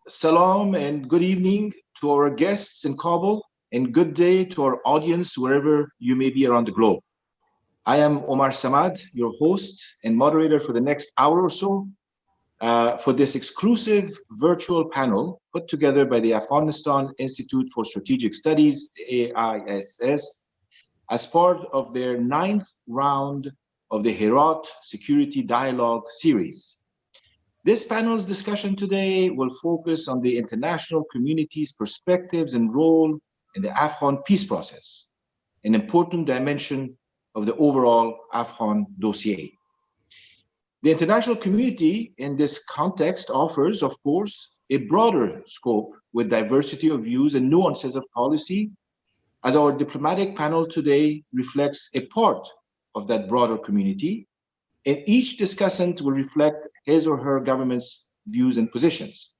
Salam and good evening to our guests in Kabul, and good day to our audience wherever you may be around the globe. I am Omar Samad, your host and moderator for the next hour or so for this exclusive virtual panel put together by the Afghanistan Institute for Strategic Studies, the AISS, as part of their 9th round of the Herat Security Dialogue series. This panel's discussion today will focus on the international community's perspectives and role in the Afghan peace process, an important dimension of the overall Afghan dossier. The international community in this context offers, of course, a broader scope with diversity of views and nuances of policy, as our diplomatic panel today reflects a part of that broader community, and each discussant will reflect his or her government's views and positions.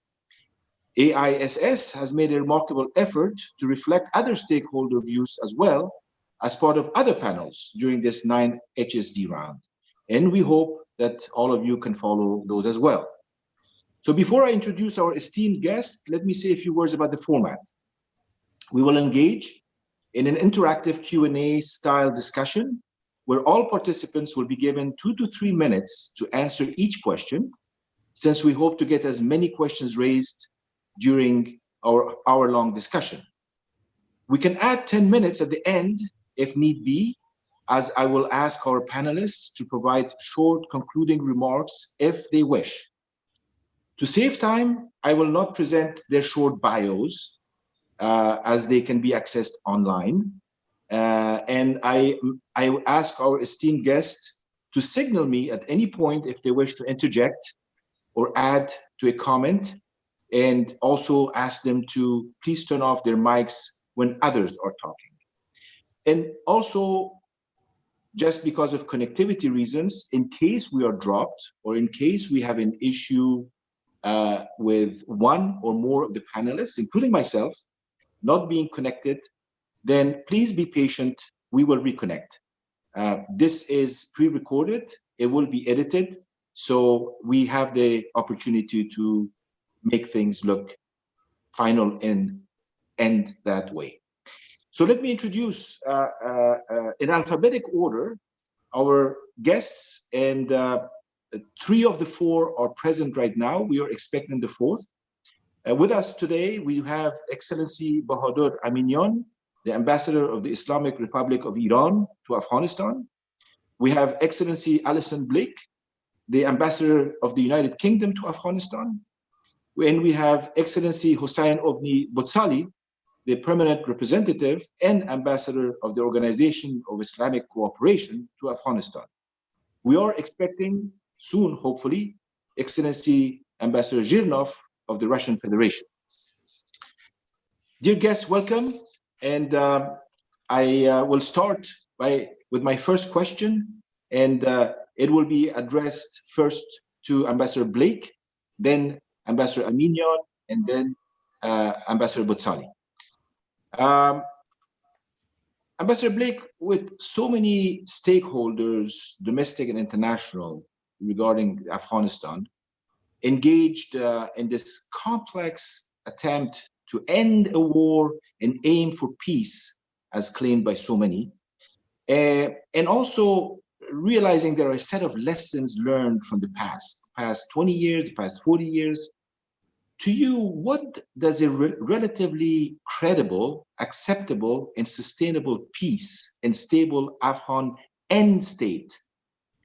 AISS has made a remarkable effort to reflect other stakeholder views as well as part of other panels during this 9th HSD round. And we hope that all of you can follow those as well. So before I introduce our esteemed guest, let me say a few words about the format. We will engage in an interactive Q&A style discussion where all participants will be given 2 to 3 minutes to answer each question, since we hope to get as many questions raised during our hour-long discussion. We can add 10 minutes at the end if need be, as I will ask our panelists to provide short concluding remarks if they wish. To save time, I will not present their short bios as they can be accessed online. And I ask our esteemed guests to signal me at any point if they wish to interject or add to a comment, and also ask them to please turn off their mics when others are talking. And also, just because of connectivity reasons, in case we are dropped or in case we have an issue with one or more of the panelists, including myself, not being connected, then please be patient, we will reconnect. This is pre-recorded, it will be edited, so we have the opportunity to make things look final and end that way. So let me introduce in alphabetic order our guests, and 3 of the 4 are present right now. We are expecting the 4th. With us today, we have Excellency Bahador Aminian, the Ambassador of the Islamic Republic of Iran to Afghanistan. We have Excellency Alison Blake, the Ambassador of the United Kingdom to Afghanistan. And we have Excellency Hossein Obni Botsali, the Permanent Representative and Ambassador of the Organization of Islamic Cooperation to Afghanistan. We are expecting soon, hopefully, Excellency Ambassador Zhirnov of the Russian Federation. Dear guests, welcome. And I will start with my first question, and it will be addressed first to Ambassador Blake, then Ambassador Aminian, and then Ambassador Botsali. Ambassador Blake, with so many stakeholders, domestic and international, regarding Afghanistan, engaged in this complex attempt to end a war and aim for peace, as claimed by so many, and also realizing there are a set of lessons learned from the past 20 years, the past 40 years. To you, what does a relatively credible, acceptable, and sustainable peace and stable Afghan end state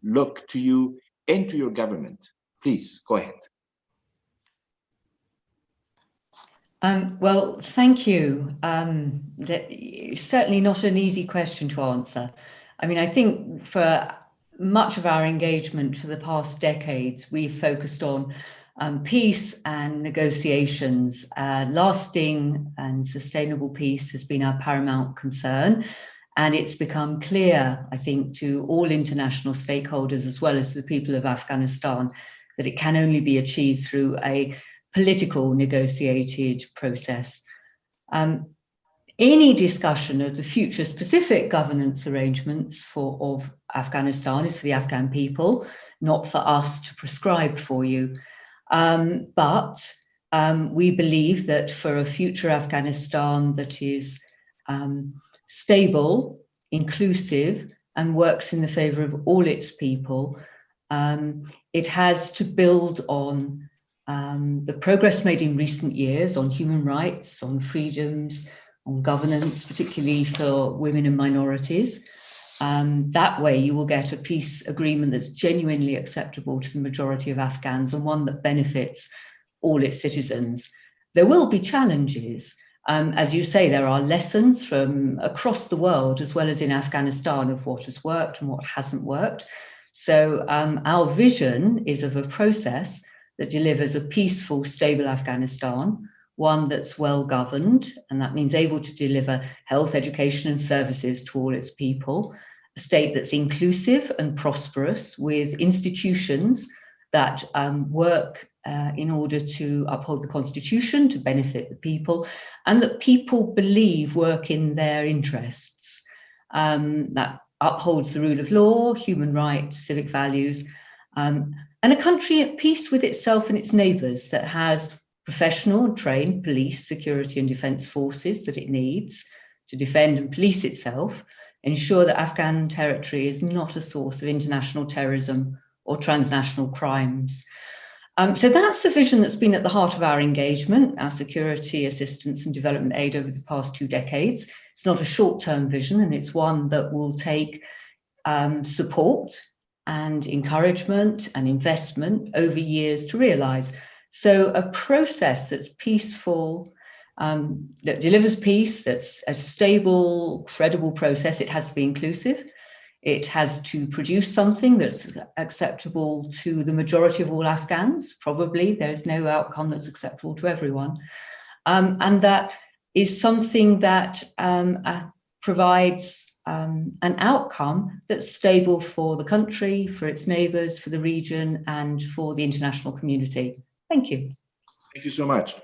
look to you and to your government? Please, go ahead. Well, thank you. Certainly not an easy question to answer. I mean, I think for much of our engagement for the past decades, we've focused on peace and negotiations. Lasting and sustainable peace has been our paramount concern. And it's become clear, I think, to all international stakeholders, as well as the people of Afghanistan, that it can only be achieved through a political negotiated process. Any discussion of the future specific governance arrangements of Afghanistan is for the Afghan people, not for us to prescribe for you. But We believe that for a future Afghanistan that is stable, inclusive, and works in the favor of all its people, it has to build on the progress made in recent years on human rights, on freedoms, on governance, particularly for women and minorities. That way you will get a peace agreement that's genuinely acceptable to the majority of Afghans and one that benefits all its citizens. There will be challenges. As you say, there are lessons from across the world, as well as in Afghanistan, of what has worked and what hasn't worked. So our vision is of a process that delivers a peaceful, stable Afghanistan, one that's well governed, and that means able to deliver health, education, and services to all its people, a state that's inclusive and prosperous, with institutions that work in order to uphold the constitution, to benefit the people, and that people believe work in their interests. That upholds the rule of law, human rights, civic values, and a country at peace with itself and its neighbours, that has professional and trained police, security and defence forces that it needs to defend and police itself, ensure that Afghan territory is not a source of international terrorism or transnational crimes. So that's the vision that's been at the heart of our engagement, our security assistance and development aid over the past 2 decades. It's not a short-term vision, and it's one that will take support and encouragement and investment over years to realise. So a process that's peaceful, that delivers peace, that's a stable, credible process. It has to be inclusive. It has to produce something that's acceptable to the majority of all Afghans. Probably there is no outcome that's acceptable to everyone. And that is something that provides an outcome that's stable for the country, for its neighbours, for the region, and for the international community. Thank you. Thank you so much.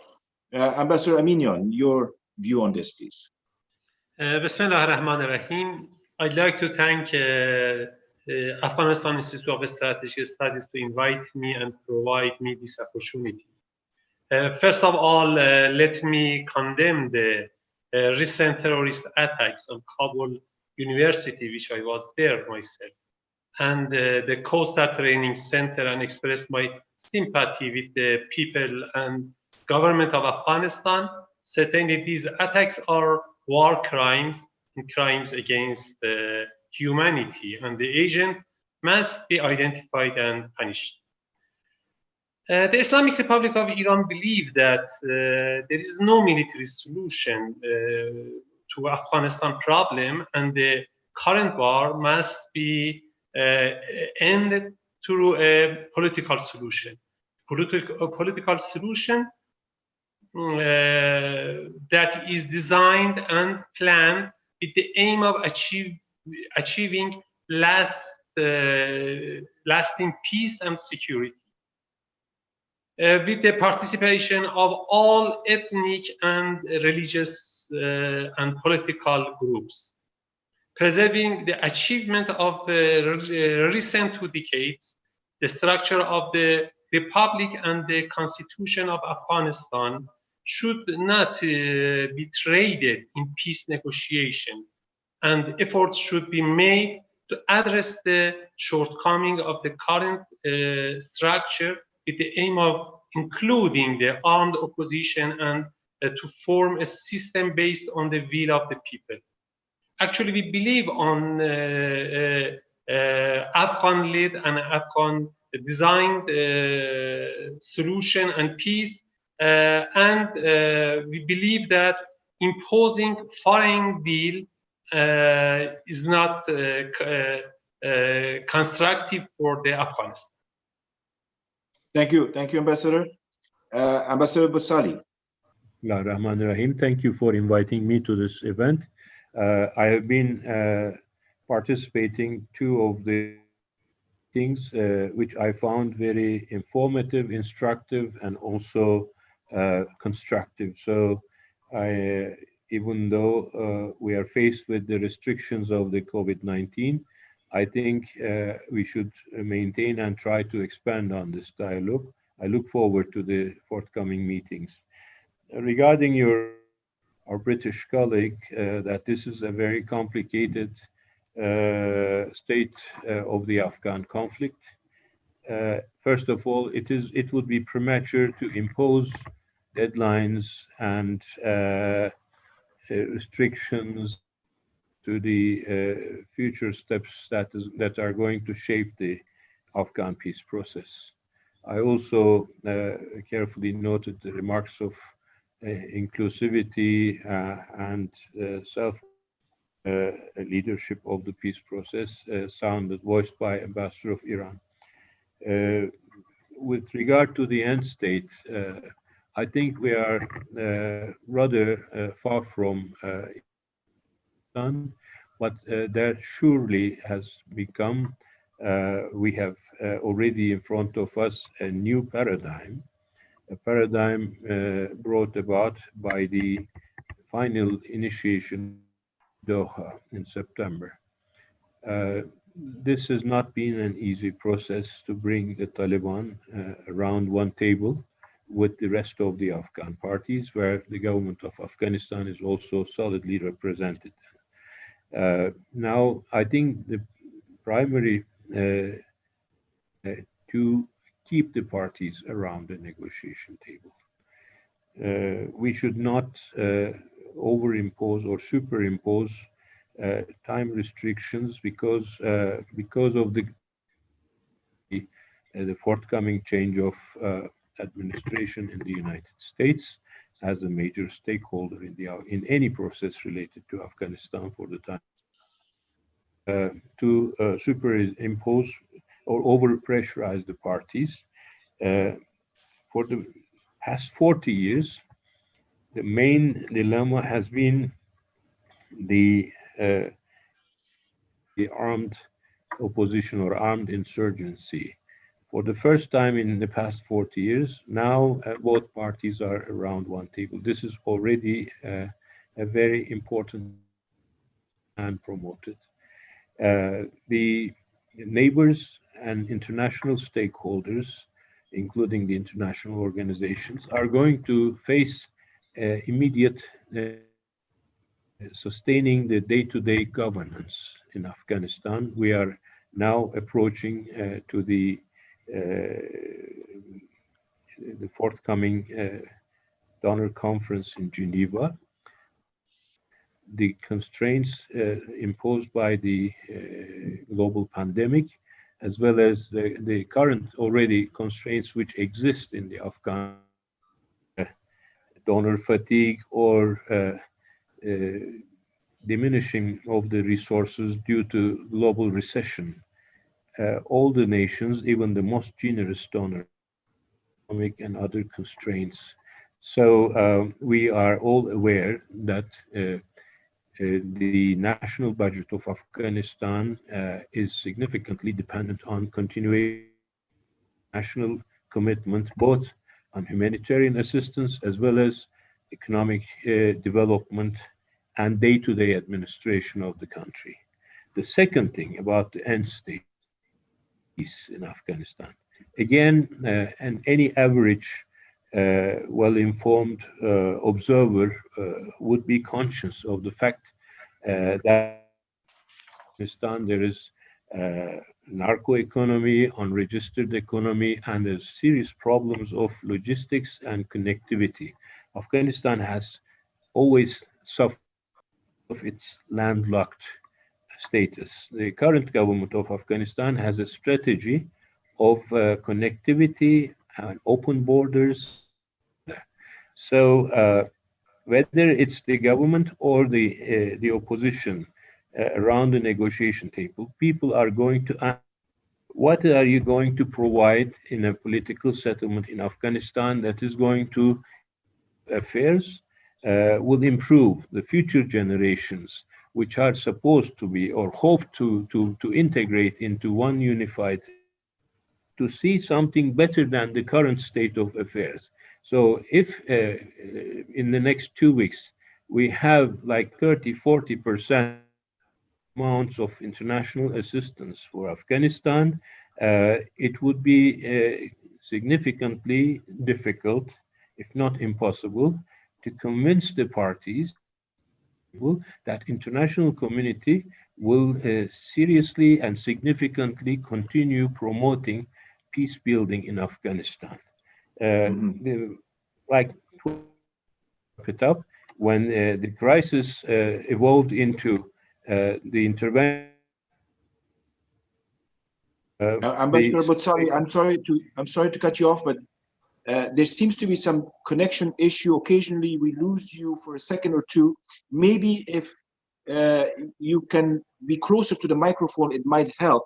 Ambassador Aminian, your view on this, please. Bismillah ar-Rahman ar-Rahim. I'd like to thank Afghanistan Institute of Strategic Studies to invite me and provide me this opportunity. First of all, let me condemn the recent terrorist attacks on Kabul University, which I was there myself, and the COSA Training Center, and express my sympathy with the people and government of Afghanistan. Certainly these attacks are war crimes and crimes against humanity, and the agent must be identified and punished. The Islamic Republic of Iran believes that there is no military solution to Afghanistan problem, and the current war must be ended through a political solution. A political solution that is designed and planned with the aim of achieving lasting peace and security. With the participation of all ethnic and religious and political groups, preserving the achievement of the recent 2 decades, the structure of the Republic and the Constitution of Afghanistan should not be traded in peace negotiation, and efforts should be made to address the shortcoming of the current structure with the aim of including the armed opposition and to form a system based on the will of the people. Actually, we believe on Afghan-led and Afghan-designed solution and peace, and we believe that imposing foreign deal is not constructive for the Afghanistan. Thank you, Ambassador. Ambassador Basali. Rahman Rahim, thank you for inviting me to this event. I have been participating 2 of the things which I found very informative, instructive, and also constructive. So even though we are faced with the restrictions of the COVID-19, I think we should maintain and try to expand on this dialogue. I look forward to the forthcoming meetings. Regarding our British colleague, that this is a very complicated state of the Afghan conflict. First of all, it would be premature to impose deadlines and restrictions to the future steps that are going to shape the Afghan peace process. I also carefully noted the remarks of inclusivity and self leadership of the peace process sounded voiced by Ambassador of Iran. With regard to the end state, I think we are rather far from done, but there surely has become, we have already in front of us a new paradigm, a paradigm brought about by the final initiation Doha in September. This has not been an easy process to bring the Taliban around one table with the rest of the Afghan parties, where the government of Afghanistan is also solidly represented. Now, I think the primary to keep the parties around the negotiation table. We should not overimpose or superimpose time restrictions because of the forthcoming change of administration in the United States as a major stakeholder in any process related to Afghanistan for the time. To superimpose or over-pressurize the parties. For the past 40 years, the main dilemma has been the armed opposition or armed insurgency. For the first time in the past 40 years, now both parties are around one table. This is already a very important and promoted. The neighbors and international stakeholders, including the international organizations, are going to face immediate sustaining the day-to-day governance in Afghanistan. We are now approaching to the forthcoming donor conference in Geneva. The constraints imposed by the global pandemic, as well as the current already constraints which exist in the Afghan donor fatigue or diminishing of the resources due to global recession. All the nations, even the most generous donor, economic and other constraints. So we are all aware that the national budget of Afghanistan is significantly dependent on continuing national commitment, both on humanitarian assistance as well as economic development and day-to-day administration of the country. The second thing about the end state in Afghanistan, again, and any average well-informed observer would be conscious of the fact that in Afghanistan there is narco economy, unregistered economy, and there's serious problems of logistics and connectivity. Afghanistan has always suffered of its landlocked status. The current government of Afghanistan has a strategy of connectivity and open borders. So whether it's the government or the opposition around the negotiation table, people are going to ask, what are you going to provide in a political settlement in Afghanistan that is going to affairs will improve the future generations, which are supposed to be or hope to integrate into one unified, to see something better than the current state of affairs. So if in the next 2 weeks we have like 30-40% amounts of international assistance for Afghanistan, it would be significantly difficult, if not impossible, to convince the parties that international community will seriously and significantly continue promoting peace building in Afghanistan. Like to wrap it up, when the crisis evolved into the intervention, Ambassador Botsari, I'm sorry to cut you off, but there seems to be some connection issue. Occasionally, we lose you for a second or two. Maybe if you can be closer to the microphone, it might help.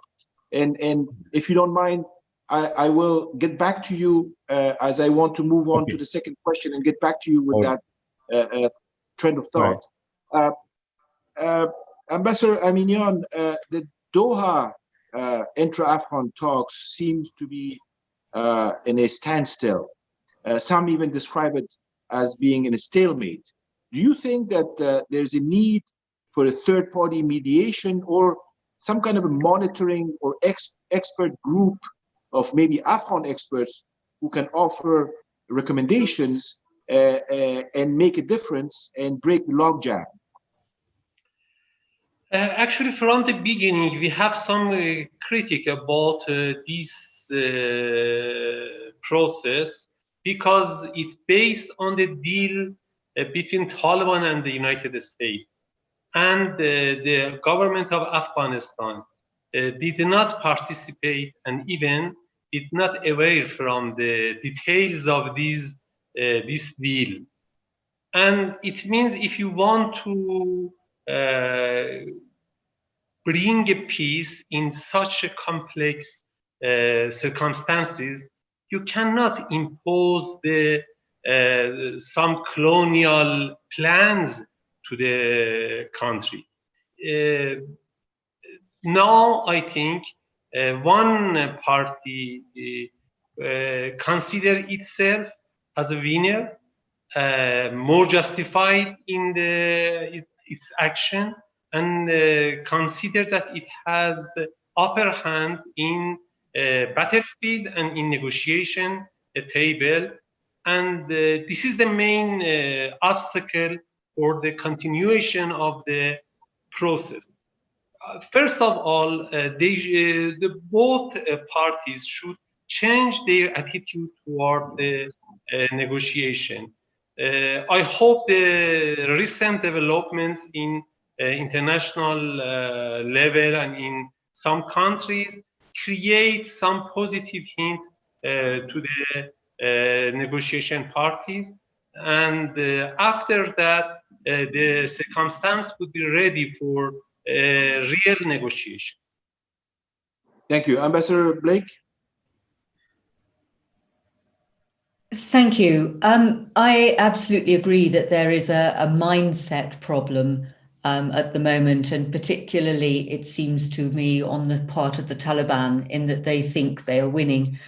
And if you don't mind, I will get back to you as I want to move on to the second question and get back to you with that trend of thought. Ambassador Aminian, the Doha intra-Afghan talks seems to be in a standstill. Some even describe it as being in a stalemate. Do you think that there's a need for a third-party mediation or some kind of a monitoring or expert group of maybe Afghan experts who can offer recommendations and make a difference and break the logjam? Actually, from the beginning, we have some critique about this process because it's based on the deal between Taliban and the United States. And the government of Afghanistan did not participate and even did not aware from the details of this deal. And it means if you want to bring a peace in such a complex circumstances, you cannot impose some colonial plans to the country. Now, I think one party consider itself as a winner, more justified in its action, and consider that it has upper hand in battlefield and in negotiation table. And this is the main obstacle for the continuation of the process. First of all, both parties should change their attitude toward the negotiation. I hope the recent developments in international level and in some countries create some positive hint to the negotiation parties, and after that the circumstance would be ready for real negotiation. Thank you. Ambassador Blake? Thank you. I absolutely agree that there is a mindset problem at the moment, and particularly it seems to me on the part of the Taliban, in that they think they are winning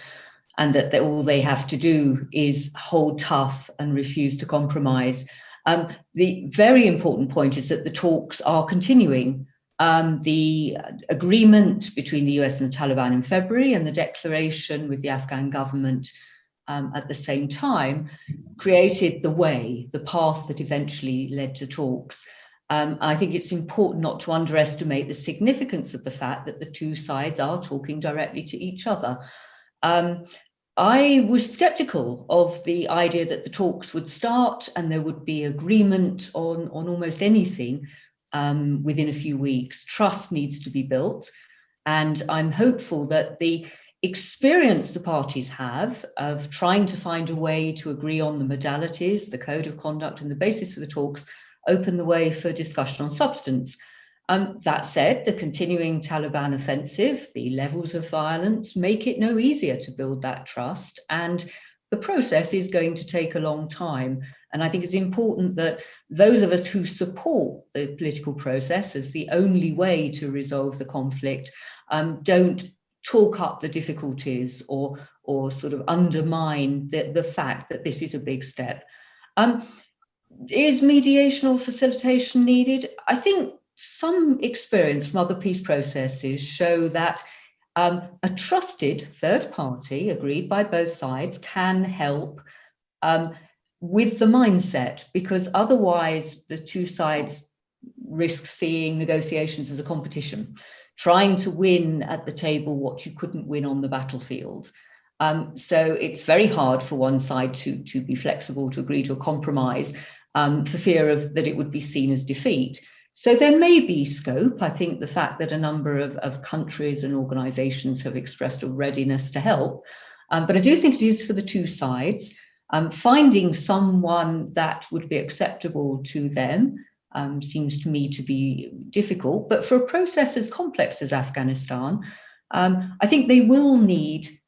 and that all they have to do is hold tough and refuse to compromise. The very important point is that the talks are continuing. The agreement between the US and the Taliban in February and the declaration with the Afghan government at the same time created the path that eventually led to talks. I think it's important not to underestimate the significance of the fact that the two sides are talking directly to each other. I was skeptical of the idea that the talks would start and there would be agreement on almost anything within a few weeks. Trust needs to be built, and I'm hopeful that the experience the parties have of trying to find a way to agree on the modalities, the code of conduct, and the basis for the talks open the way for discussion on substance. That said, the continuing Taliban offensive, the levels of violence, make it no easier to build that trust, and the process is going to take a long time. And I think it's important that those of us who support the political process as the only way to resolve the conflict don't talk up the difficulties or sort of undermine the fact that this is a big step. Is mediation or facilitation needed? I think some experience from other peace processes show that a trusted third party, agreed by both sides, can help with the mindset, because otherwise the two sides risk seeing negotiations as a competition, trying to win at the table what you couldn't win on the battlefield. So it's very hard for one side to be flexible, to agree to a compromise, for fear of that it would be seen as defeat. So there may be scope. I think the fact that a number of countries and organizations have expressed a readiness to help, but I do think it is for the two sides. Finding someone that would be acceptable to them seems to me to be difficult, but for a process as complex as Afghanistan, I think they will need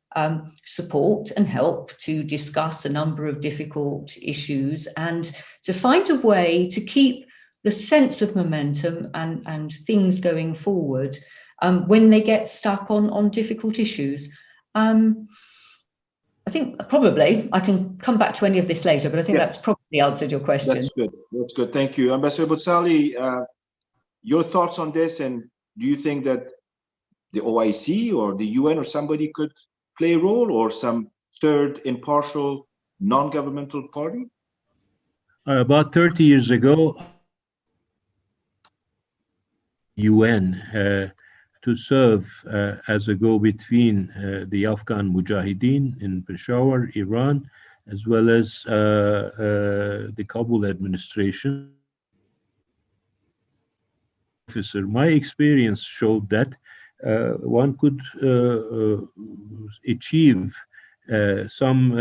support and help to discuss a number of difficult issues and to find a way to keep the sense of momentum and things going forward when they get stuck on difficult issues. I think probably I can come back to any of this later, but I think that's probably answered your question. That's good. That's good. Thank you. Ambassador Boutsali, your thoughts on this, and do you think that the OIC or the UN or somebody could play a role, or some third impartial non-governmental party? About 30 years ago, UN to serve as a go-between the Afghan Mujahideen in Peshawar, Iran, as well as the Kabul administration. My experience showed that one could achieve some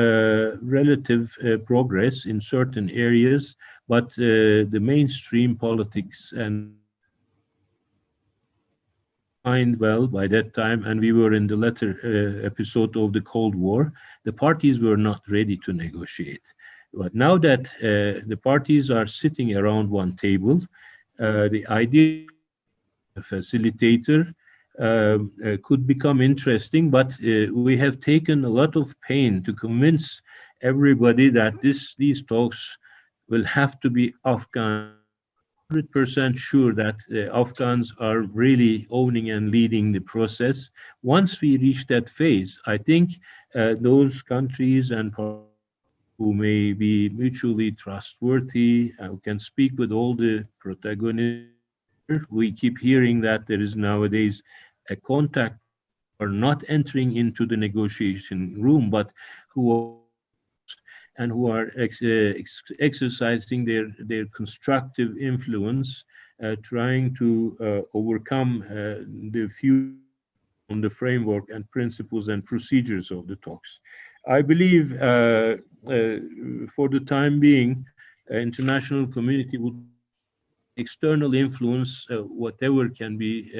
relative progress in certain areas, but the mainstream politics and well by that time, and we were in the latter episode of the Cold War, the parties were not ready to negotiate. But now that the parties are sitting around one table, the idea of a facilitator could become interesting, but we have taken a lot of pain to convince everybody that these talks will have to be Afghan. 100% sure that the Afghans are really owning and leading the process. Once we reach that phase, I think those countries and who may be mutually trustworthy, who can speak with all the protagonists. We keep hearing that there is nowadays a contact are not entering into the negotiation room, but who are exercising their constructive influence, trying to overcome the few on the framework and principles and procedures of the talks. I believe for the time being, international community would external influence, whatever can be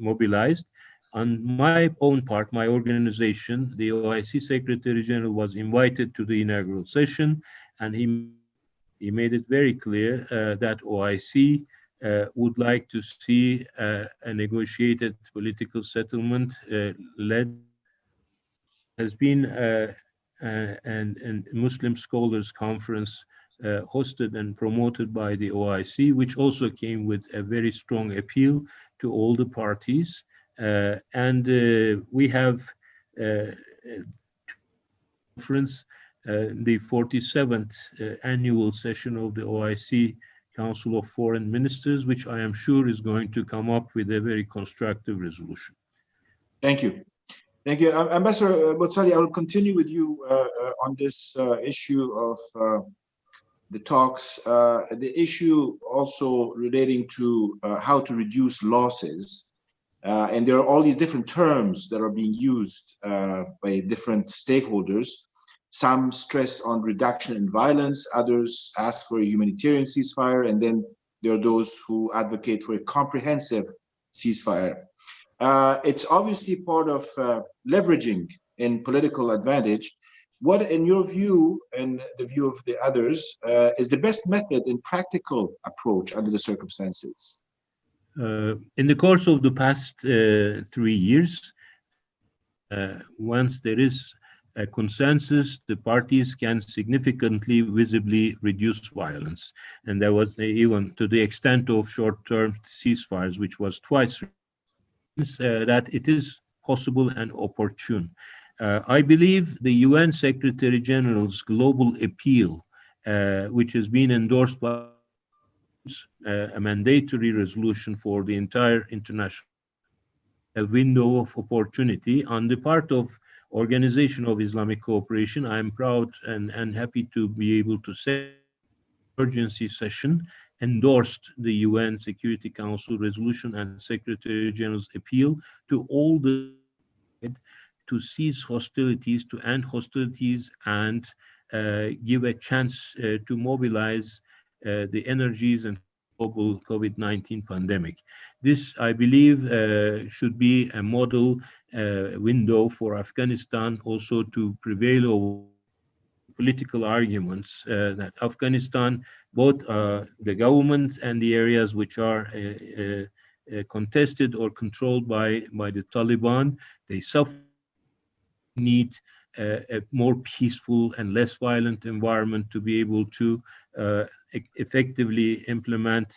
mobilized. On my own part, my organization, the OIC Secretary General, was invited to the inaugural session, and he made it very clear that OIC would like to see a negotiated political settlement led. Has been a Muslim Scholars Conference hosted and promoted by the OIC, which also came with a very strong appeal to all the parties. And we have conference, the 47th annual session of the OIC Council of Foreign Ministers, which I am sure is going to come up with a very constructive resolution. Thank you. Thank you. Ambassador Boutsali, I will continue with you on this issue of the talks, the issue also relating to how to reduce losses. And there are all these different terms that are being used by different stakeholders. Some stress on reduction in violence, others ask for a humanitarian ceasefire, and then there are those who advocate for a comprehensive ceasefire. It's obviously part of leveraging in political advantage. What, in your view and the view of the others, is the best method and practical approach under the circumstances? In the course of the past 3 years, once there is a consensus, the parties can significantly, visibly reduce violence. And there was even to the extent of short-term ceasefires, which was twice. that it is possible and opportune. I believe the UN Secretary General's global appeal, which has been endorsed by a mandatory resolution for the entire international, a window of opportunity on the part of Organization of Islamic Cooperation. I am proud and happy to be able to say emergency session endorsed the UN Security Council resolution and Secretary General's appeal to all the to cease hostilities, to end hostilities, and give a chance to mobilize the energies and global COVID-19 pandemic. This, I believe, should be a model window for Afghanistan also to prevail over political arguments that Afghanistan, both the government and the areas which are contested or controlled by the Taliban, they suffer, need a more peaceful and less violent environment to be able to effectively implement.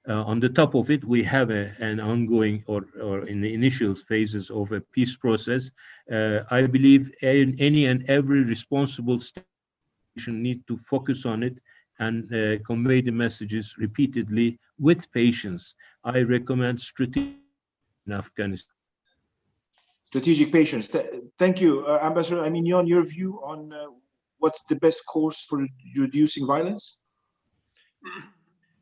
On the top of it, we have an ongoing or in the initial phases of a peace process. I believe any and every responsible state need to focus on it and convey the messages repeatedly with patience. I recommend strategic in Afghanistan. Strategic patience. Thank you, Ambassador Aminian. Your view on what's the best course for reducing violence?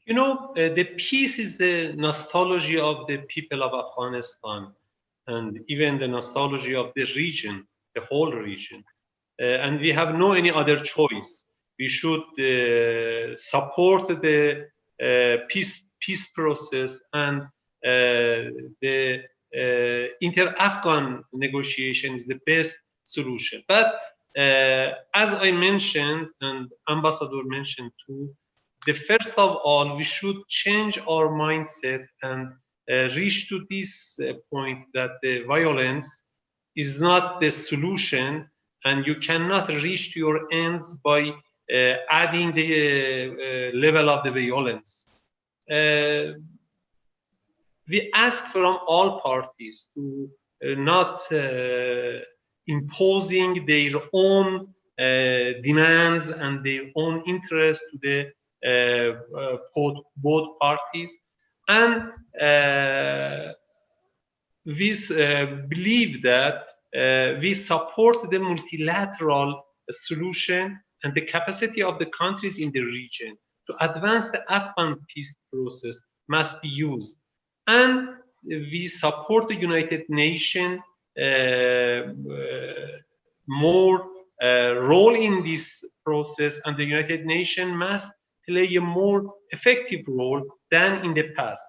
You know, the peace is the nostalgia of the people of Afghanistan, and even the nostalgia of the region, the whole region. And we have no any other choice. We should support the peace process and the inter-Afghan negotiation is the best solution. But as I mentioned, and Ambassador mentioned too, the first of all, we should change our mindset and reach to this point that the violence is not the solution, and you cannot reach to your ends by adding the level of the violence. We ask from all parties to not imposing their own demands and their own interests to the both parties, and we believe that we support the multilateral solution and the capacity of the countries in the region to advance the Afghan peace process must be used. And we support the United Nations more role in this process, and the United Nations must play a more effective role than in the past.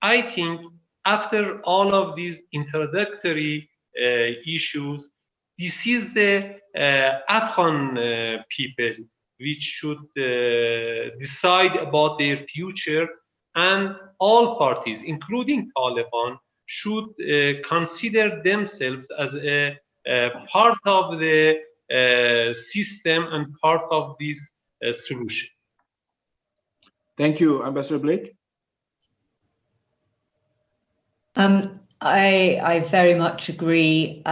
I think after all of these introductory issues, this is the Afghan people which should decide about their future, and all parties, including Taliban, should consider themselves as a part of the system and part of this solution. Thank you, Ambassador Blake. I very much agree.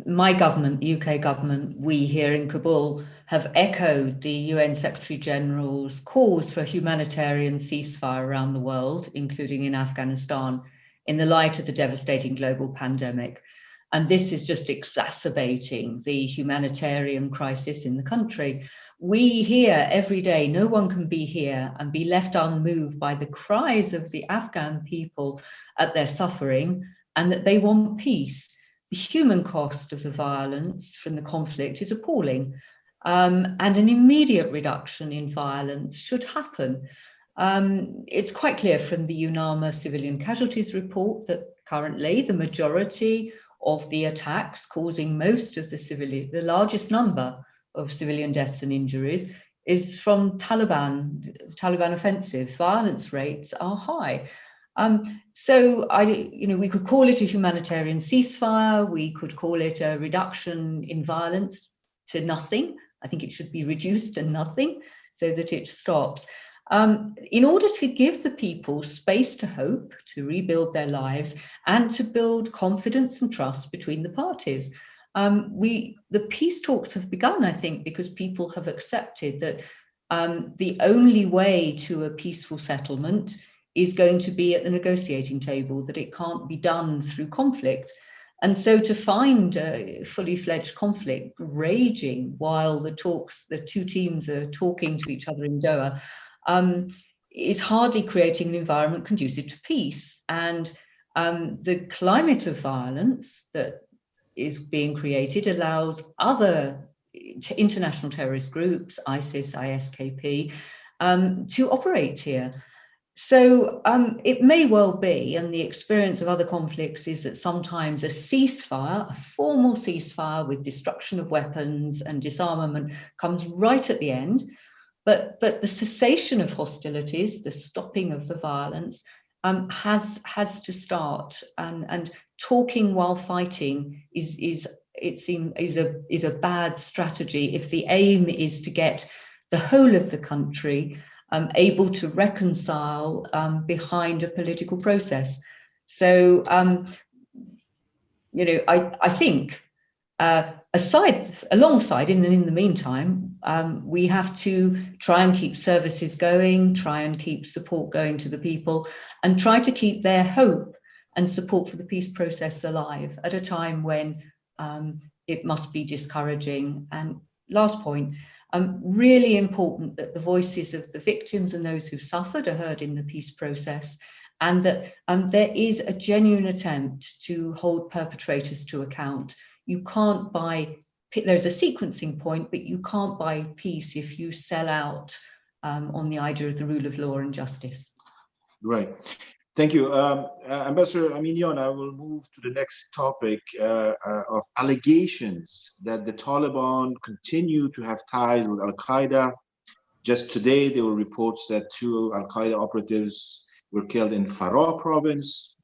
My government, the UK government, we here in Kabul have echoed the UN Secretary General's calls for a humanitarian ceasefire around the world, including in Afghanistan, in the light of the devastating global pandemic. And this is just exacerbating the humanitarian crisis in the country. We hear every day, no one can be here and be left unmoved by the cries of the Afghan people at their suffering and that they want peace. The human cost of the violence from the conflict is appalling, and an immediate reduction in violence should happen. It's quite clear from the UNAMA civilian casualties report that currently the majority of the attacks causing most of the largest number of civilian deaths and injuries is from Taliban offensive. Violence rates are high. So we could call it a humanitarian ceasefire. We could call it a reduction in violence to nothing. I think it should be reduced to nothing so that it stops. in order to give the people space to hope, to rebuild their lives, and to build confidence and trust between the parties. The peace talks have begun, I think, because people have accepted that the only way to a peaceful settlement is going to be at the negotiating table, that it can't be done through conflict. And so to find a fully fledged conflict raging while the two teams are talking to each other in Doha, is hardly creating an environment conducive to peace. And the climate of violence that is being created allows other international terrorist groups, ISIS, ISKP, to operate here. So it may well be, and the experience of other conflicts is that sometimes a ceasefire, a formal ceasefire with destruction of weapons and disarmament, comes right at the end. But the cessation of hostilities, the stopping of the violence, has to start. And talking while fighting is a bad strategy if the aim is to get the whole of the country able to reconcile behind a political process. So, I think alongside, in the meantime, we have to try and keep services going, try and keep support going to the people, and try to keep their hope and support for the peace process alive at a time when it must be discouraging. And last point, really important that the voices of the victims and those who've suffered are heard in the peace process, and that there is a genuine attempt to hold perpetrators to account. You can't buy, there's a sequencing point, but you can't buy peace if you sell out on the idea of the rule of law and justice. Right. Thank you. Ambassador Aminian, I will move to the next topic of allegations that the Taliban continue to have ties with Al-Qaeda. Just today, there were reports that 2 Al-Qaeda operatives were killed in Farah province.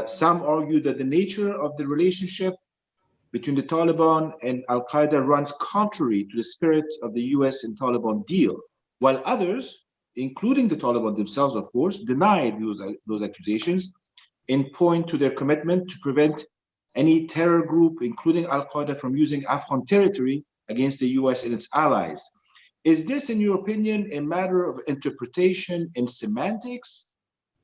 Some argue that the nature of the relationship between the Taliban and Al-Qaeda runs contrary to the spirit of the US and Taliban deal, while others, including the Taliban themselves, of course, denied those accusations and point to their commitment to prevent any terror group, including Al-Qaeda, from using Afghan territory against the US and its allies. Is this, in your opinion, a matter of interpretation and semantics?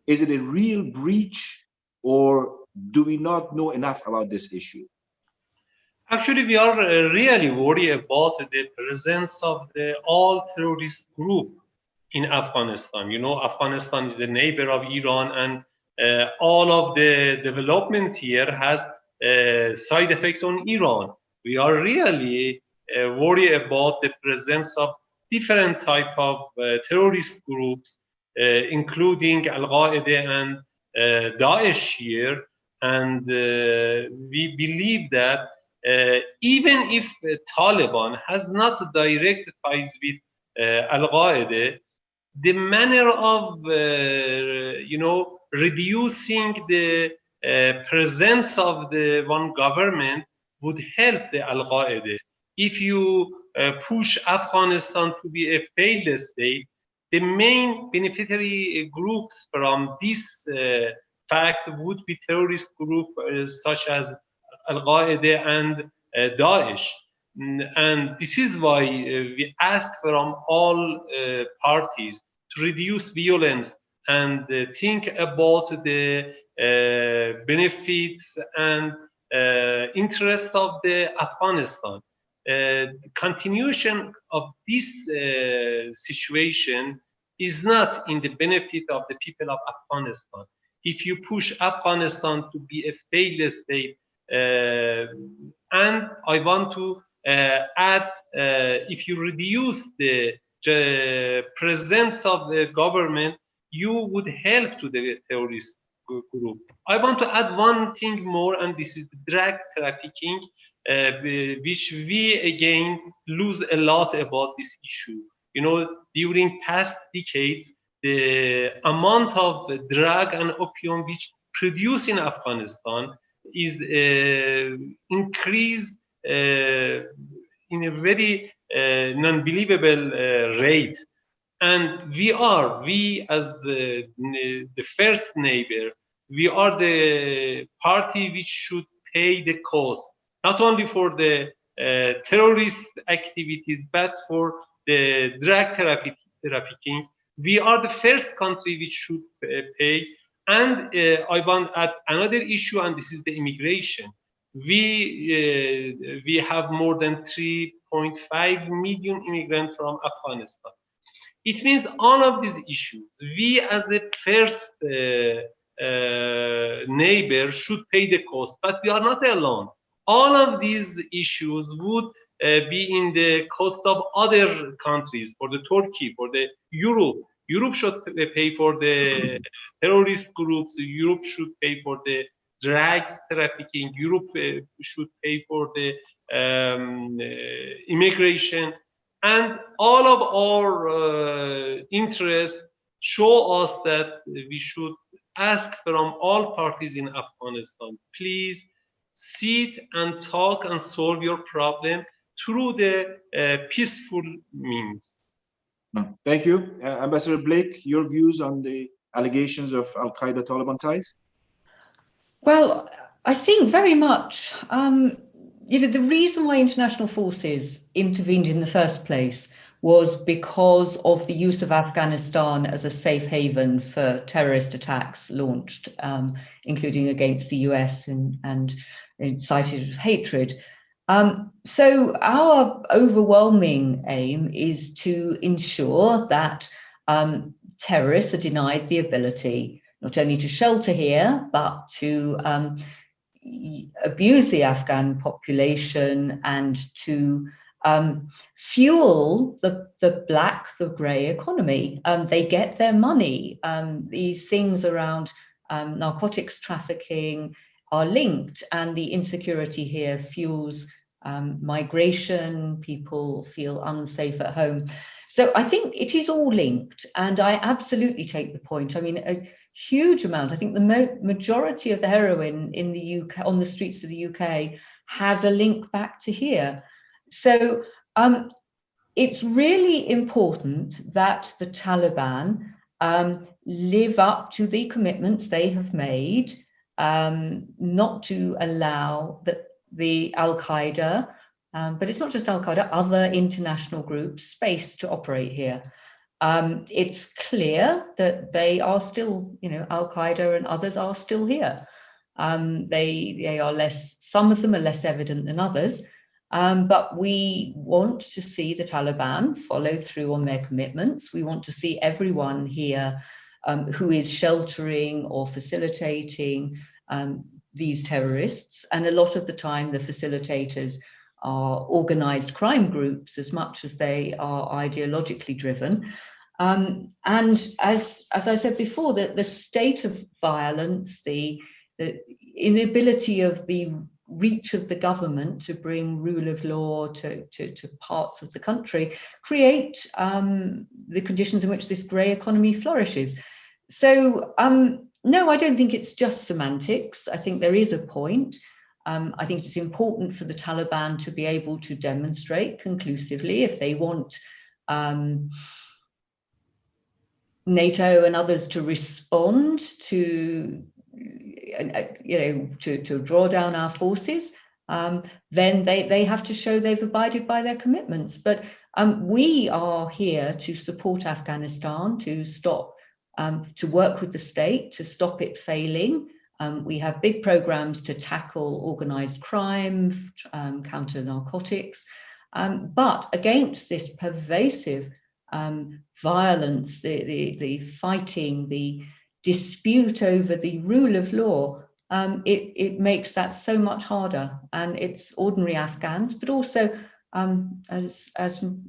Is it a real breach, or do we not know enough about this issue? Actually, we are really worried about the presence of the all terrorist group in Afghanistan. You know, Afghanistan is the neighbor of Iran, and all of the developments here has a side effect on Iran. We are really worried about the presence of different type of terrorist groups, including Al-Qaeda and Daesh here. And we believe that even if Taliban has not direct ties with Al-Qaeda, the manner of reducing the presence of the one government would help the Al-Qaeda. If you push Afghanistan to be a failed state, the main beneficiary groups from this fact would be terrorist groups such as Al-Qaeda and Daesh. And this is why we ask from all parties to reduce violence and think about the benefits and interest of the Afghanistan. Continuation of this situation is not in the benefit of the people of Afghanistan. If you push Afghanistan to be a failed state, and I want to add, if you reduce the presence of the government, you would help to the terrorist group. I want to add one thing more, and this is the drug trafficking, which we again lose a lot about this issue. You know, during past decades, the amount of drug and opium which produced in Afghanistan is increased in a very non-believable rate. And we as the first neighbor, we are the party which should pay the cost, not only for the terrorist activities, but for the drug trafficking. We are the first country which should pay. And I want to add another issue, and this is the immigration. We have more than 3.5 million immigrants from Afghanistan. It means all of these issues, we as the first neighbor should pay the cost, but we are not alone. All of these issues would be in the cost of other countries, for the Turkey, for the Europe. Europe should pay for the terrorist groups. Europe should pay for the drugs trafficking. Europe should pay for the immigration. And all of our interests show us that we should ask from all parties in Afghanistan, please sit and talk and solve your problem through the peaceful means. Thank you. Ambassador Blake, your views on the allegations of Al-Qaeda-Taliban ties? Well, I think very much, the reason why international forces intervened in the first place was because of the use of Afghanistan as a safe haven for terrorist attacks launched, including against the US and incited hatred. So our overwhelming aim is to ensure that terrorists are denied the ability not only to shelter here, but to abuse the Afghan population and to fuel the grey economy. They get their money. These things around narcotics trafficking are linked, and the insecurity here fuels migration. People feel unsafe at home. So I think it is all linked, and I absolutely take the point. I mean, a huge amount. I think the majority of the heroin in the UK, on the streets of the UK, has a link back to here. So it's really important that the Taliban live up to the commitments they have made, not to allow the Al-Qaeda, but it's not just Al-Qaeda, other international groups, space to operate here. It's clear that they are still, Al-Qaeda and others are still here. They are less, some of them are less evident than others, but we want to see the Taliban follow through on their commitments. We want to see everyone here who is sheltering or facilitating these terrorists. And a lot of the time, the facilitators are organized crime groups as much as they are ideologically driven. And as I said before, the state of violence, the inability of the reach of the government to bring rule of law to parts of the country create the conditions in which this grey economy flourishes. So no, I don't think it's just semantics. I think there is a point. I think it's important for the Taliban to be able to demonstrate conclusively if they want NATO and others to respond to, to draw down our forces, then they have to show they've abided by their commitments. But we are here to support Afghanistan, to stop, to work with the state, to stop it failing. We have big programs to tackle organized crime, counter narcotics, but against this pervasive violence, the fighting, the dispute over the rule of law, it makes that so much harder. And it's ordinary Afghans, but also, as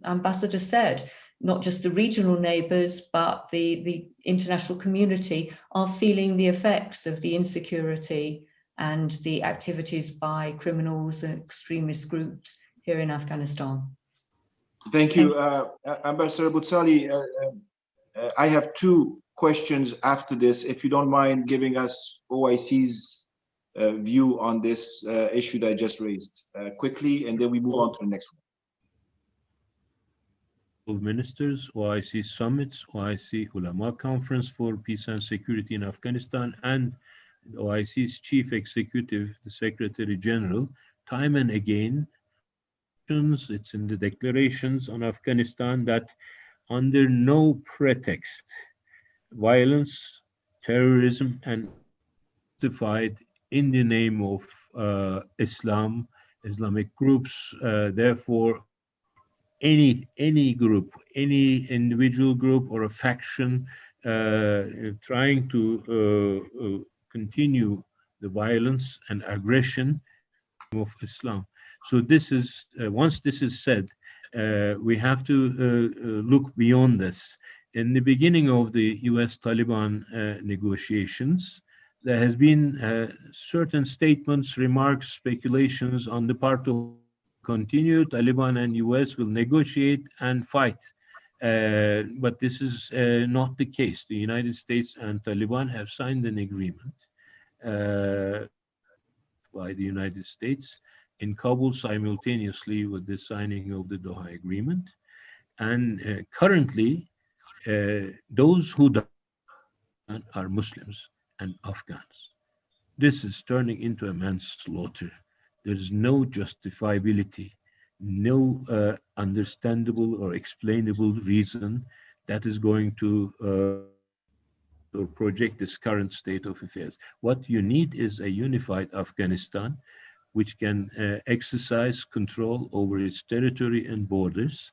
Ambassador said, not just the regional neighbors, but the international community are feeling the effects of the insecurity and the activities by criminals and extremist groups here in Afghanistan. Thank you. Ambassador Boutsali, I have two questions after this, if you don't mind giving us OIC's view on this issue that I just raised quickly, and then we move on to the next one. Ministers, OIC summits, OIC Ulama Conference for Peace and Security in Afghanistan, and OIC's Chief Executive, the Secretary General, time and again, it's in the declarations on Afghanistan that under no pretext, violence, terrorism, and justified in the name of Islam, Islamic groups, therefore any group, any individual group or a faction trying to continue the violence and aggression of Islam. So this is, once this is said, we have to look beyond this. In the beginning of the US Taliban negotiations, there has been certain statements, remarks, speculations on the part of continue, Taliban and US will negotiate and fight. But this is not the case. The United States and Taliban have signed an agreement by the United States in Kabul simultaneously with the signing of the Doha Agreement. And currently, those who die are Muslims and Afghans. This is turning into a manslaughter. There's no justifiability, no understandable or explainable reason that is going to or project this current state of affairs. What you need is a unified Afghanistan, which can exercise control over its territory and borders,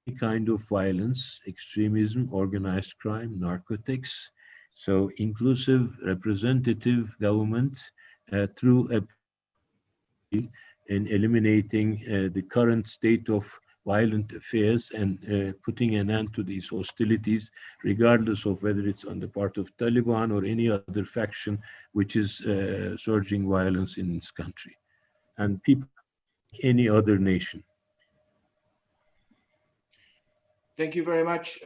any kind of violence, extremism, organized crime, narcotics. So inclusive representative government through a in eliminating the current state of violent affairs and putting an end to these hostilities, regardless of whether it's on the part of Taliban or any other faction which is surging violence in its country. And people like any other nation. Thank you very much.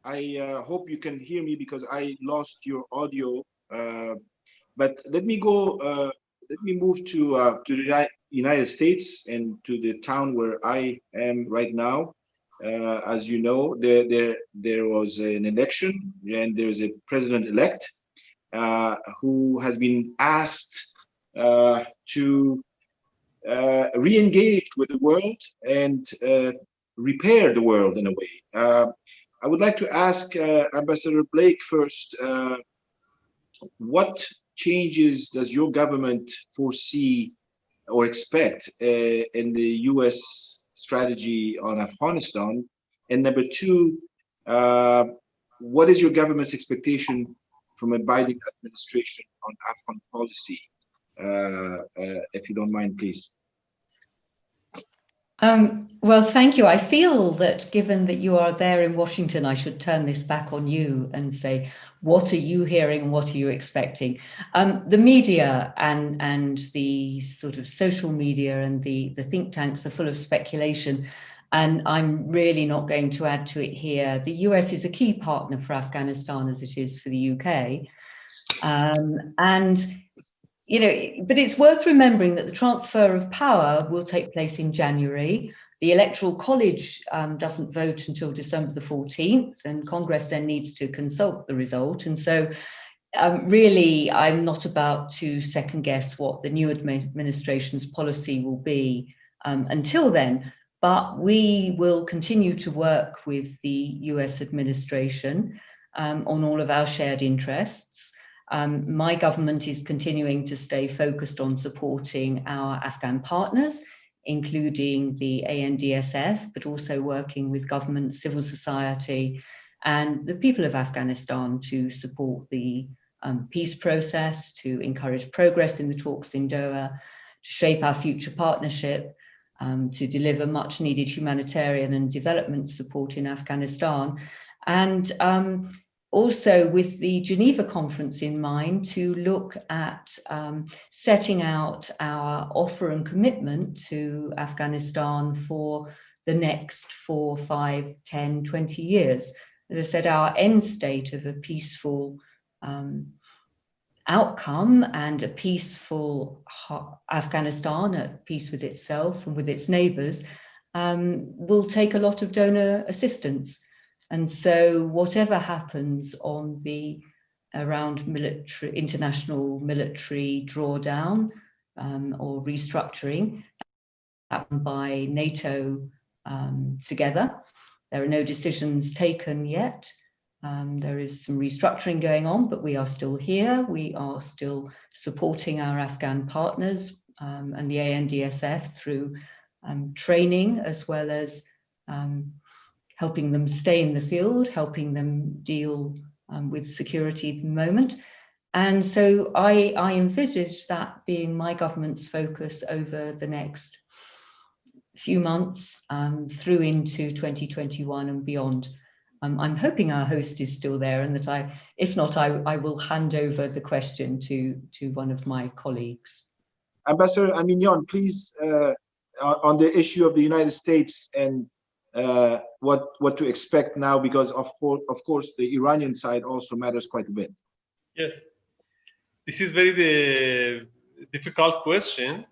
I hope you can hear me because I lost your audio. But let me go. Let me move to the United States and to the town where I am right now. As you know, there was an election and there's a president-elect who has been asked to re-engage with the world and repair the world in a way. I would like to ask Ambassador Blake first, what changes does your government foresee or expect in the US strategy on Afghanistan? And number two, what is your government's expectation from a Biden administration on Afghan policy? If you don't mind, please. Well, thank you. I feel that given that you are there in Washington, I should turn this back on you and say, what are you hearing? What are you expecting? The media and the sort of social media and the think tanks are full of speculation, and I'm really not going to add to it here. The US is a key partner for Afghanistan as it is for the UK. You know, but it's worth remembering that the transfer of power will take place in January. The Electoral College doesn't vote until December the 14th, and Congress then needs to consult the result. And so really, I'm not about to second guess what the new administration's policy will be until then, but we will continue to work with the US administration on all of our shared interests. My government is continuing to stay focused on supporting our Afghan partners, including the ANDSF, but also working with government, civil society, and the people of Afghanistan to support the peace process, to encourage progress in the talks in Doha, to shape our future partnership, to deliver much needed humanitarian and development support in Afghanistan, and also with the Geneva conference in mind to look at setting out our offer and commitment to Afghanistan for the next 4, 5, 10, 20 years. As I said, our end state of a peaceful outcome and a peaceful Afghanistan at peace with itself and with its neighbors will take a lot of donor assistance. And so whatever happens on the around international military drawdown or restructuring by NATO together. There are no decisions taken yet. There is some restructuring going on, but we are still here. We are still supporting our Afghan partners and the ANDSF through training, as well as helping them stay in the field, helping them deal with security at the moment. And so I envisage that being my government's focus over the next few months through into 2021 and beyond. I'm hoping our host is still there, and that if not, I will hand over the question to one of my colleagues. Ambassador Aminian, please, on the issue of the United States and what to expect now, because of course the Iranian side also matters quite a bit. Yes, this is very difficult question,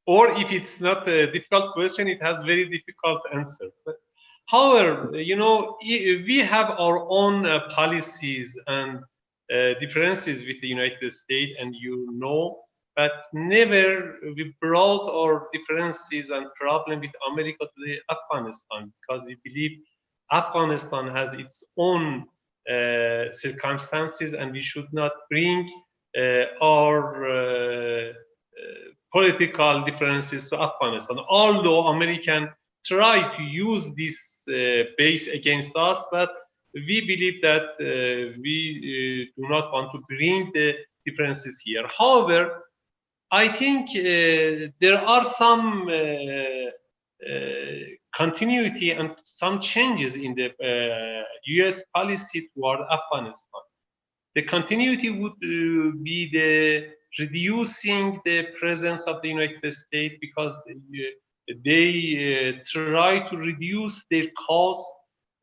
or if it's not a difficult question, it has very difficult answer. But however, you know, we have our own policies and differences with the United States, and you know, but never we brought our differences and problem with America to the Afghanistan, because we believe Afghanistan has its own circumstances, and we should not bring our political differences to Afghanistan. Although American try to use this base against us, but we believe that we do not want to bring the differences here. However, I think there are some continuity and some changes in the US policy toward Afghanistan. The continuity would be the reducing the presence of the United States, because they try to reduce their cost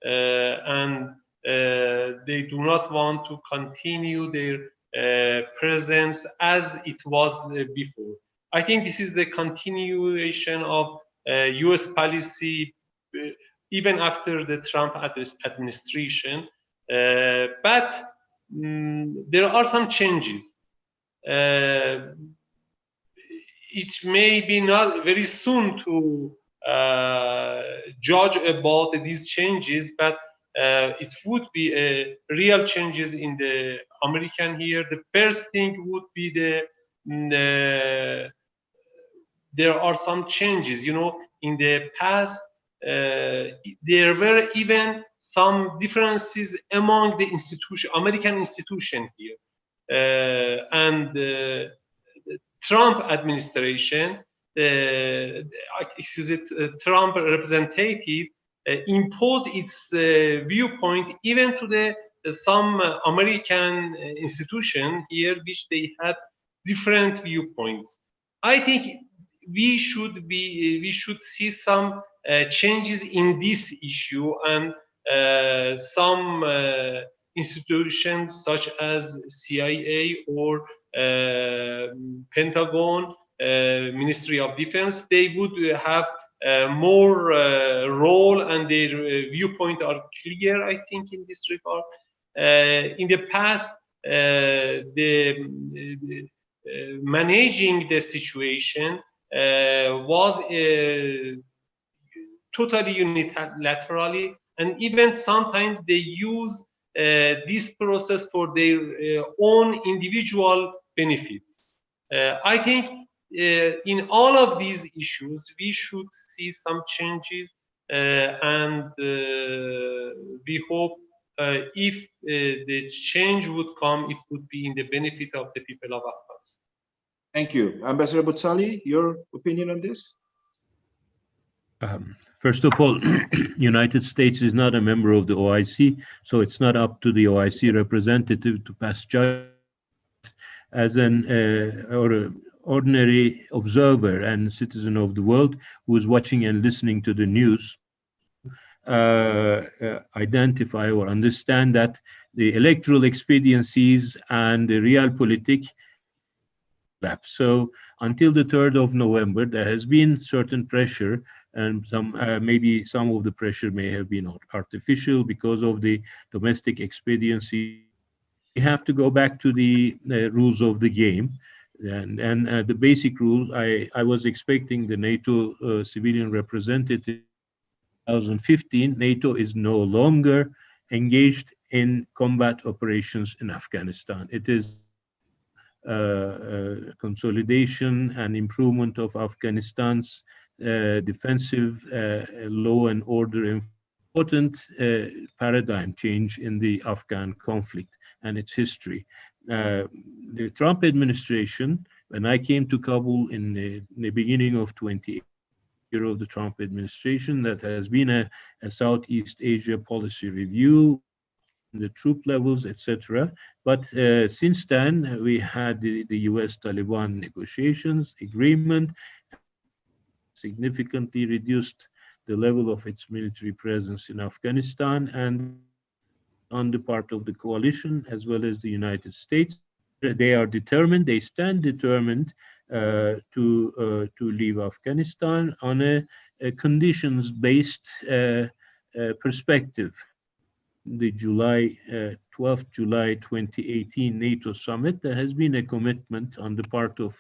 and they do not want to continue their presence as it was before. I think this is the continuation of US policy even after the Trump administration, but there are some changes. It may be not very soon to judge about these changes, but it would be real changes in the American here. The first thing would be there are some changes. You know, in the past, there were even some differences among the American institution here. And the Trump administration, Trump representative imposed its viewpoint even to some American institution here, which they had different viewpoints. I think we should see some changes in this issue, and some institutions such as CIA or Pentagon, Ministry of Defense, they would have more role, and their viewpoint are clear, I think, in this regard. In the past, managing the situation was totally unilaterally, and even sometimes they use this process for their own individual benefits. I think in all of these issues, we should see some changes, and we hope if the change would come, it would be in the benefit of the people of Afghanistan. Thank you. Ambassador Boutsali, your opinion on this? First of all, United States is not a member of the OIC, so it's not up to the OIC representative to pass judgment. As an ordinary observer and citizen of the world who is watching and listening to the news, identify or understand that the electoral expediencies and the realpolitik. So until the 3rd of November, there has been certain pressure and maybe some of the pressure may have been artificial because of the domestic expediency. We have to go back to the rules of the game. And the basic rule, I was expecting the NATO civilian representative 2015. NATO is no longer engaged in combat operations in Afghanistan. It is consolidation and improvement of Afghanistan's defensive law and order, important paradigm change in the Afghan conflict and its history. The Trump administration, when I came to Kabul in the beginning of 2018, year of the Trump administration, that has been a Southeast Asia policy review, the troop levels, etc. But since then, we had the US-Taliban negotiations agreement, significantly reduced the level of its military presence in Afghanistan, and on the part of the coalition as well as the United States, they are determined, they stand determined to leave Afghanistan on a conditions-based perspective. The 12th July 2018 NATO summit, there has been a commitment on the part of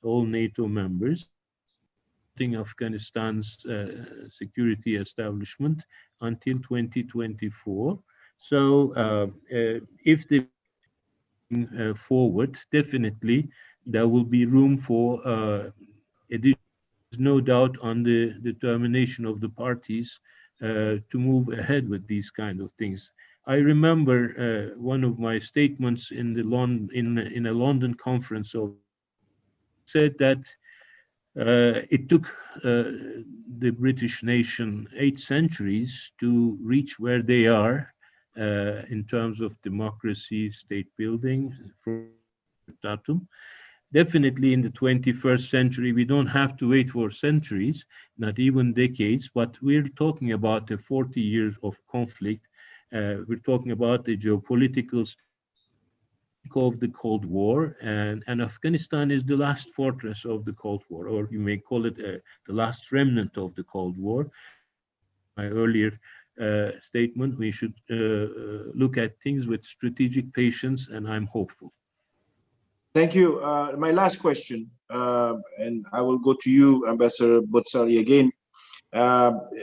all NATO members supporting Afghanistan's security establishment until 2024. So if the forward, definitely there will be room for additional, no doubt on the determination of the parties to move ahead with these kind of things. I remember one of my statements in a London conference of said that it took the British nation 8 centuries to reach where they are in terms of democracy, state building, from datum. Definitely in the 21st century, we don't have to wait for centuries, not even decades, but we're talking about 40 years of conflict. We're talking about the geopolitical of the Cold War, and Afghanistan is the last fortress of the Cold War, or you may call it the last remnant of the Cold War. My earlier statement, we should look at things with strategic patience, and I'm hopeful. Thank you. My last question, and I will go to you, Ambassador Botsali, again.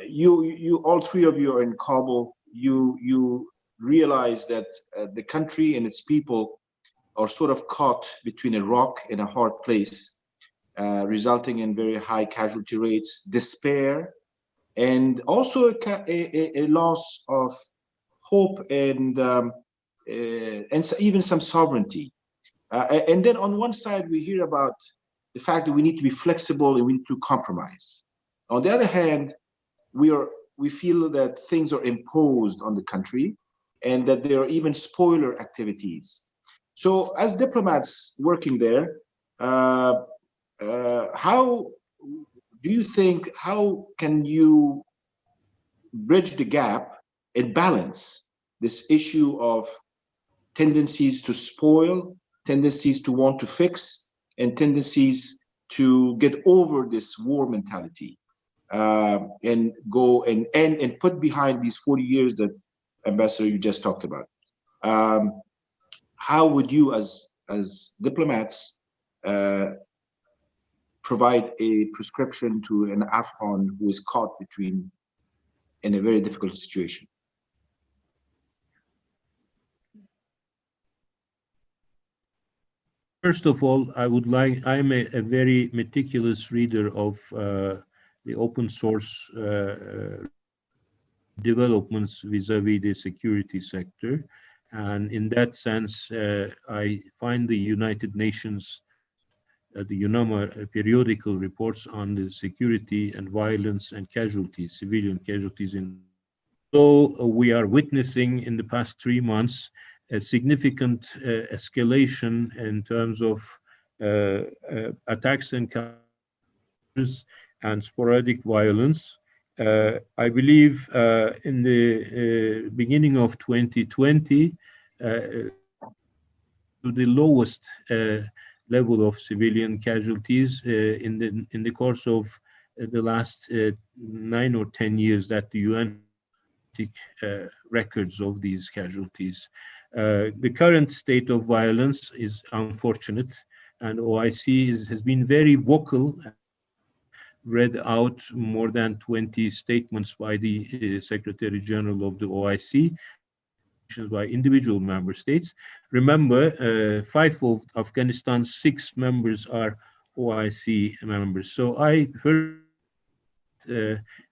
You, all three of you are in Kabul. You realize that the country and its people are sort of caught between a rock and a hard place, resulting in very high casualty rates, despair, and also a loss of hope and even some sovereignty. And then on one side, we hear about the fact that we need to be flexible and we need to compromise. On the other hand, we feel that things are imposed on the country and that there are even spoiler activities. So as diplomats working there, how do you think, how can you bridge the gap and balance this issue of tendencies to spoil, tendencies to want to fix, and tendencies to get over this war mentality and go and put behind these 40 years that, Ambassador, you just talked about? How would you, as diplomats, provide a prescription to an Afghan who is caught in a very difficult situation? First of all, I'm a very meticulous reader of the open source developments vis-a-vis the security sector. And in that sense, I find the United Nations, the UNAMA periodical reports on the security and violence and casualties, civilian casualties in. So we are witnessing in the past 3 months a significant escalation in terms of attacks and sporadic violence. I believe in the beginning of 2020, to the lowest level of civilian casualties in the course of the last 9 or 10 years that the UN records of these casualties. The current state of violence is unfortunate, and OIC has been very vocal, read out more than 20 statements by the Secretary General of the OIC, recommendations by individual member states. Remember, 5 of Afghanistan's 6 members are OIC members. So I heard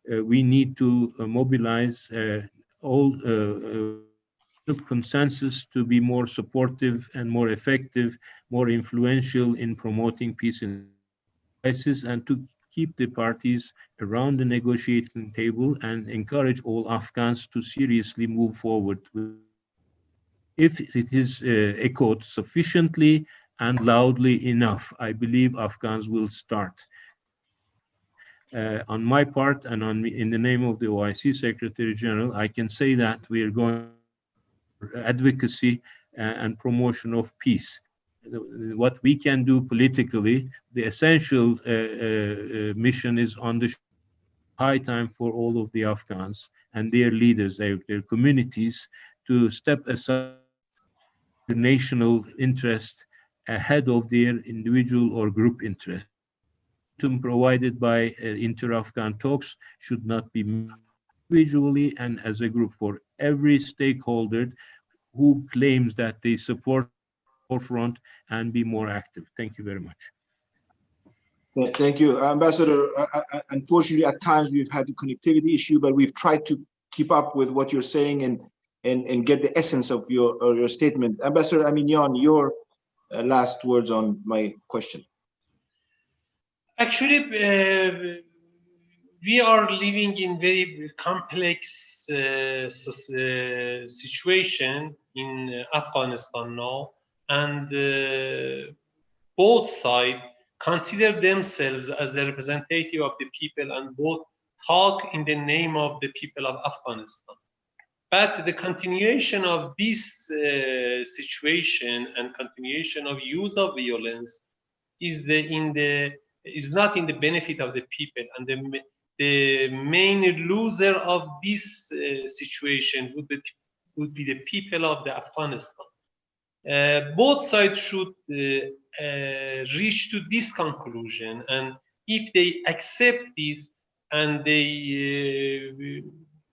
we need to mobilize all consensus to be more supportive and more effective, more influential in promoting peace in crisis, and to keep the parties around the negotiating table and encourage all Afghans to seriously move forward. If it is echoed sufficiently and loudly enough, I believe Afghans will start. On my part and in the name of the OIC Secretary General, I can say that we are going advocacy and promotion of peace. What we can do politically, the essential mission is on the high time for all of the Afghans and their leaders, their communities, to step aside the national interest ahead of their individual or group interest. Provided by inter-Afghan talks should not be individually and as a group for every stakeholder who claims that they support the forefront and be more active. Thank you very much. Thank you, Ambassador. Unfortunately, at times we've had a connectivity issue, but we've tried to keep up with what you're saying and get the essence of your statement. Ambassador Aminian, your last words on my question. Actually, we are living in very complex situation in Afghanistan now, and both sides consider themselves as the representative of the people and both talk in the name of the people of Afghanistan. But the continuation of this situation and continuation of use of violence is not in the benefit of the people, and the main loser of this situation would be the people of the Afghanistan. Both sides should reach to this conclusion, and if they accept this and they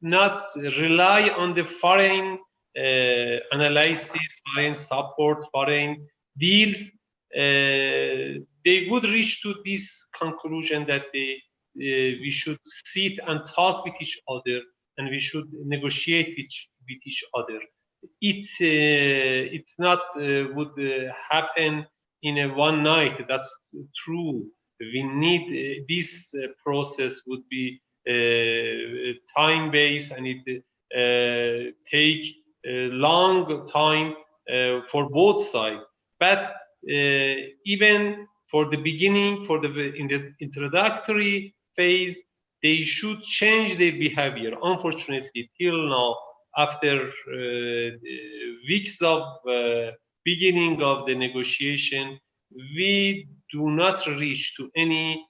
not rely on the foreign analysis, foreign support, foreign deals, they would reach to this conclusion that we should sit and talk with each other, and we should negotiate with each other. It's not would happen in a one night. That's true. We need this process would be time-based, and it take a long time for both sides. But even for the beginning, in the introductory phase, they should change their behavior. Unfortunately, till now, after weeks of beginning of the negotiation, we do not reach to any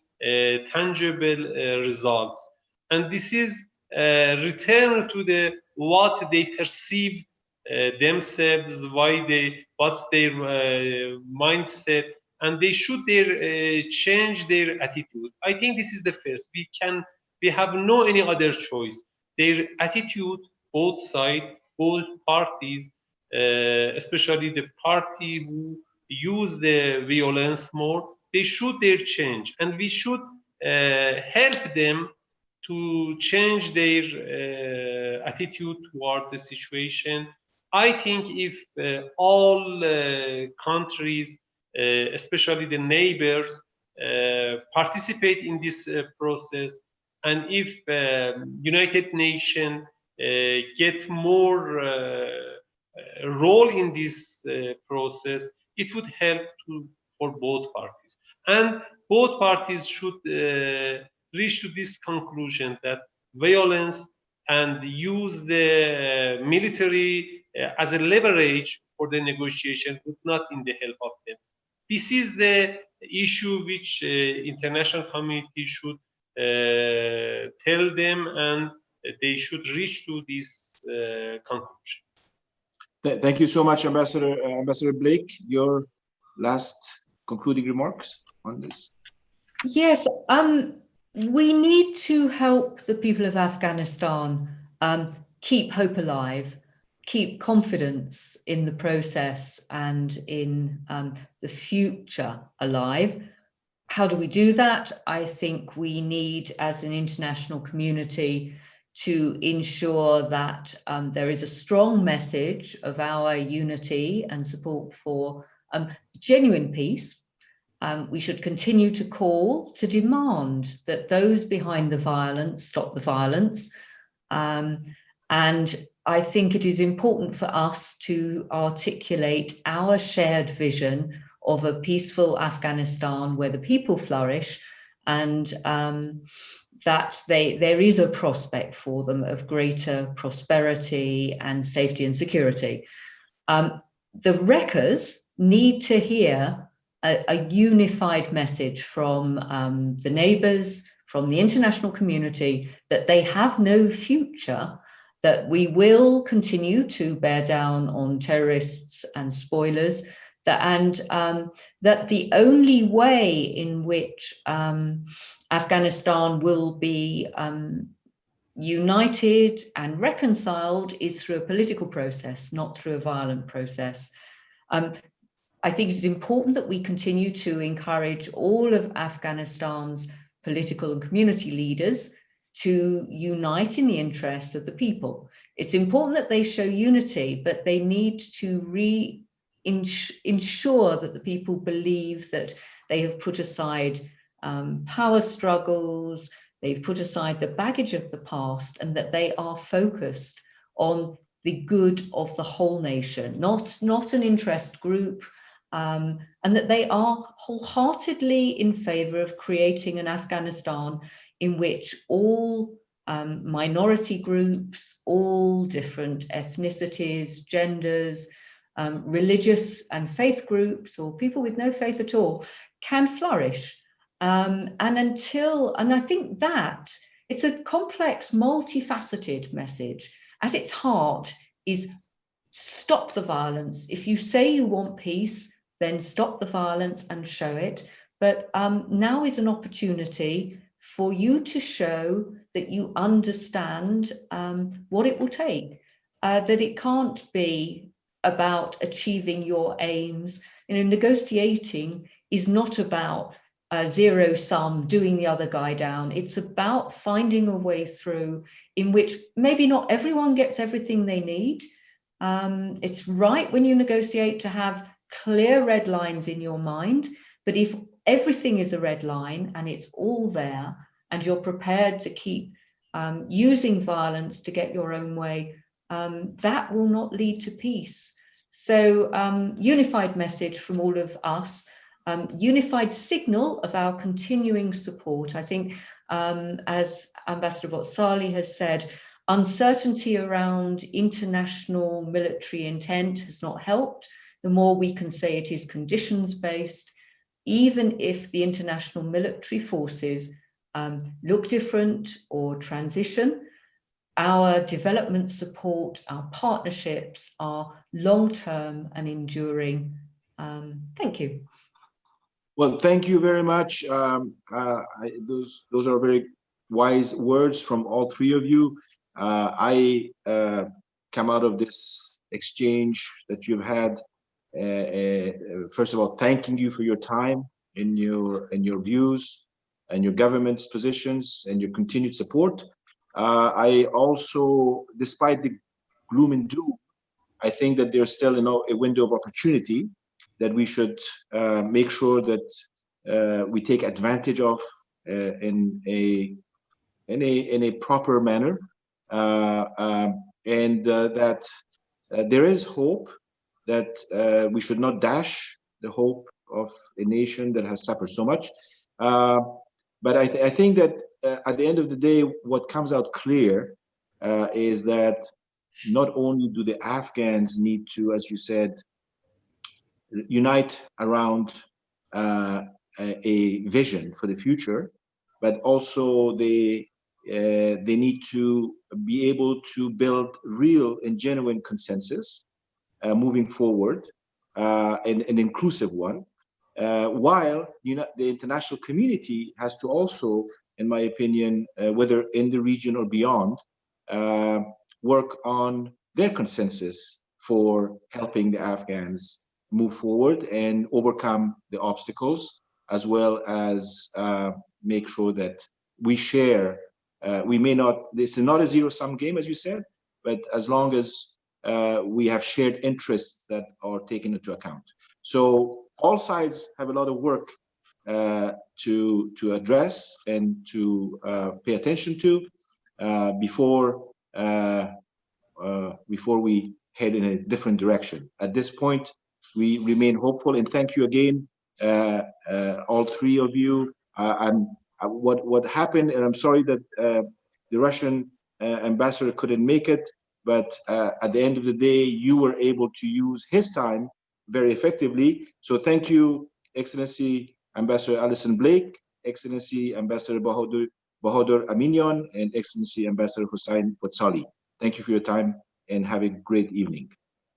tangible results, and this is return to what they perceive themselves, what's their mindset, and they should change their attitude. I think this is the first. We have no any other choice. Their attitude, both sides, both parties, especially the party who use the violence more, they should change, and we should help them to change their attitude toward the situation. I think if all countries, especially the neighbors, participate in this process, and if United Nations get more role in this process, it would help for both parties. And both parties should reach to this conclusion that violence and use the military as a leverage for the negotiation would not in the help of them. This is the issue which international community should tell them, and they should reach to this conclusion. Thank you so much, Ambassador Blake. Your last concluding remarks on this? Yes, we need to help the people of Afghanistan keep hope alive, keep confidence in the process and in the future alive. How do we do that? I think we need, as an international community, to ensure that there is a strong message of our unity and support for genuine peace. We should continue to call, to demand that those behind the violence stop the violence. And I think it is important for us to articulate our shared vision of a peaceful Afghanistan where the people flourish, and that there is a prospect for them of greater prosperity and safety and security. The wreckers need to hear a unified message from the neighbors, from the international community, that they have no future, that we will continue to bear down on terrorists and spoilers, that the only way in which Afghanistan will be united and reconciled is through a political process, not through a violent process. I think it's important that we continue to encourage all of Afghanistan's political and community leaders to unite in the interests of the people. It's important that they show unity, but they need to ensure that the people believe that they have put aside power struggles, they've put aside the baggage of the past, and that they are focused on the good of the whole nation, not an interest group, and that they are wholeheartedly in favor of creating an Afghanistan in which all minority groups, all different ethnicities, genders, religious and faith groups, or people with no faith at all, can flourish. And I think that it's a complex, multifaceted message. At its heart is stop the violence. If you say you want peace, then stop the violence and show it. But now is an opportunity for you to show that you understand what it will take, that it can't be about achieving your aims. Negotiating is not about zero sum, doing the other guy down. It's about finding a way through in which maybe not everyone gets everything they need. It's right when you negotiate to have clear red lines in your mind, but if everything is a red line and it's all there and you're prepared to keep using violence to get your own way, that will not lead to peace. So unified message from all of us, unified signal of our continuing support. I think as Ambassador Botsali has said, uncertainty around international military intent has not helped. The more we can say it is conditions-based, even if the international military forces look different or transition, our development support, our partnerships are long-term and enduring. Thank you. Well, thank you very much. Those are very wise words from all three of you. I come out of this exchange that you've had, first of all, thanking you for your time and your views and your government's positions and your continued support. I also, despite the gloom and doom, I think that there's still a window of opportunity that we should make sure that we take advantage of in a proper manner, and that there is hope, that we should not dash the hope of a nation that has suffered so much. But I think that at the end of the day, what comes out clear is that not only do the Afghans need to, as you said, unite around a vision for the future, but also they need to be able to build real and genuine consensus moving forward, and an inclusive one, while the international community has to also, in my opinion, whether in the region or beyond, work on their consensus for helping the Afghans move forward and overcome the obstacles, as well as make sure that we share. We may not, this is not a zero-sum game, as you said, but as long as we have shared interests that are taken into account. So all sides have a lot of work to address and to pay attention to before we head in a different direction. At this point, we remain hopeful, and thank you again, all three of you. What happened, and I'm sorry that the Russian ambassador couldn't make it, but at the end of the day, you were able to use his time very effectively. So thank you, Excellency Ambassador Alison Blake, Excellency Ambassador Bahador Aminian, and Excellency Ambassador Hussein Potsali. Thank you for your time and have a great evening.